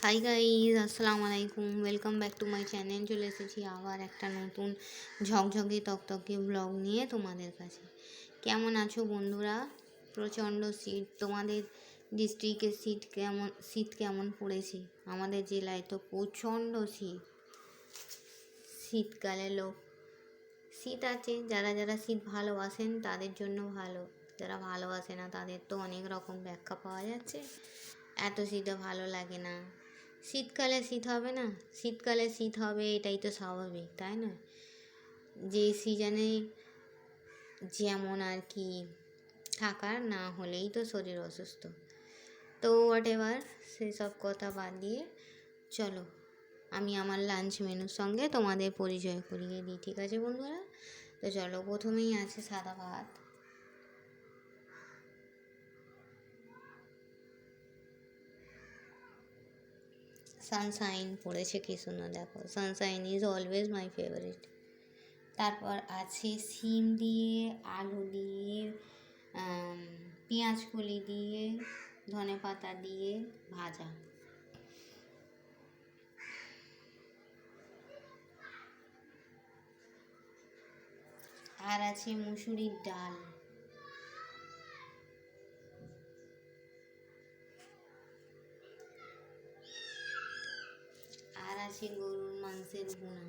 Hi guys, আসসালামু আলাইকুম। Welcome back to my channel. চলে এসেছি আবার একটা নতুন ঝকঝকে তকতকে ব্লগ নিয়ে তোমাদের কাছে। কেমন আছো বন্ধুরা? প্রচণ্ড শীত। তোমাদের ডিস্ট্রিক্টে শীত কেমন পড়েছে? আমাদের জেলায় তো প্রচণ্ড শীত। শীতকালে শীত আছে, যারা যারা শীত ভালোবাসেন তাদের জন্য ভালো, যারা ভালোবাসে না তাদের তো অনেক রকম ব্যাখ্যা পাওয়া যাচ্ছে। এত শীতে ভালো লাগে না, শীতকালে শীত হবে না, শীতকালে শীত হবে, এটাই তো স্বাভাবিক, তাই না? যে সিজনে যেমন আর কি থাকার, না হলেই তো শরীর অসুস্থ। তো হোয়াট এভার, সেসব কথা বাদ দিয়ে চলো আমি আমার লাঞ্চ মেনুর সঙ্গে তোমাদের পরিচয় করিয়ে দিই, ঠিক আছে বন্ধুরা? তো চলো, প্রথমেই আছে সাদা ভাত, সানশাইন পড়েছে কি সুন্দর, দেখো, Sunshine is always my favourite. তারপর আছে শিম দিয়ে, আলু দিয়ে, পেঁয়াজ কলি দিয়ে, ধনে পাতা দিয়ে ভাজা। আর আছে মুসুরির ডাল। আর আছে গরুর মাংসের ভুনা।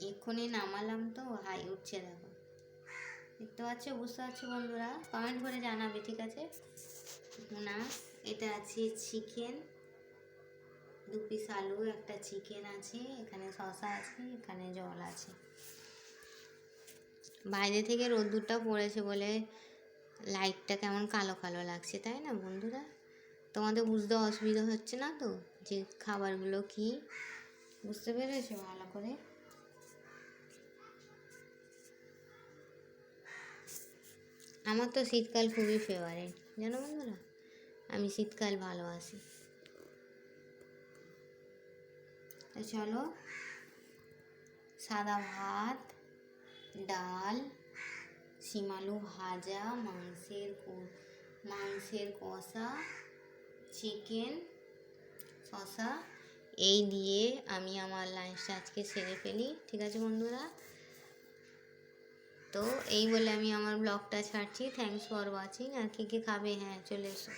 এক্ষুনি নামালাম তো হাই উঠছে, দেখো, দেখতে পাচ্ছ, বুঝতে পারছো বন্ধুরা? কমেন্ট করে জানাবে, ঠিক আছে? ভুনা। এটা আছে চিকেন, 2 পিস আলু, একটা চিকেন আছে, এখানে শসা আছে, এখানে জল আছে। বাইরে থেকে রোদ্দুরটা পড়েছে বলে লাইটটা কেমন কালো কালো লাগছে, তাই না বন্ধুরা? তোমাদের বুঝতে অসুবিধা হচ্ছে না তো যে খাবারগুলো কি? বুঝতে পেরেছো ভালো করে? আমার তো শীতকাল খুবই ফেভারিট, জানো বন্ধুরা, আমি শীতকাল ভালোবাসি। তো চলো, সাদা ভাত, ডাল, শিম আলু ভাজা, মাংসের কষা, চিকেন, শসা, এই দিয়ে আমি আমার লাঞ্চটা আজকে সেরে ফেলি, ঠিক আছে বন্ধুরা? তো এই বলে আমি আমার ব্লগটা ছাড়ছি। Thanks for watching. আর কী কী খাবে, হ্যাঁ চলে এসো।